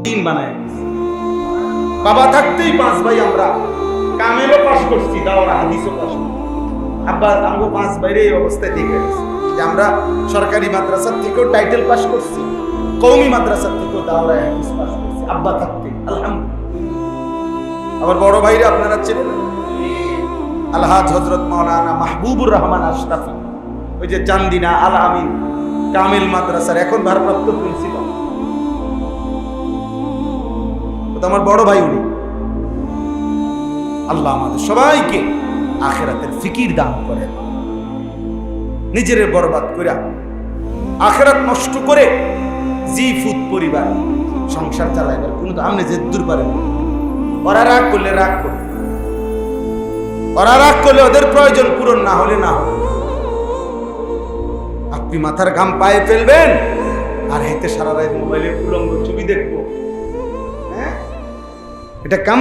দিন বানায়। বাবা থাকতেই 5 ভাই আমরা কামেলও পাস করছি, দাওরা হাদিসও পাস করছি। আব্বা আমগো 5 ভাইরে এই অবস্থায় দেখে গেছে যে আমরা সরকারি মাদ্রাসা থেকেও টাইটেল পাস করছি, কওমি মাদ্রাসা থেকেও দাওরা হাদিস পাস করছি আব্বা থাকতে, আলহামদুলিল্লাহ। আমার বড় ভাইরা আপনারা চেনেন, আলহাজ হযরত মাওলানা মাহবুবুর রহমান আশরাফি, ওই যে চান্দিনা আল আমিন কামিল মাদ্রাসার এখন ভারপ্রাপ্ত প্রিন্সিপাল, আমার বড় ভাই উনি। আল্লাহ আমাদের সবাইকে আখিরাতের ফিকির দান করেন। নিজের বরবাদ করে আখিরাত নষ্ট করে জি ফুত পরিবার সংসার চালাইবার কোনো আমনে যে দূর পারেন। ওরা রাগ করলে রাগ করে, ওরা রাগ করলে ওদের প্রয়োজন পূরণ না হলে না হবে। আপনি মাথার ঘাম পায়ে ফেলবেন আর হেতে সারা রাত মোবাইলে উলঙ্গ ছবি দেখবো, হ্যাঁ এটা কেমন?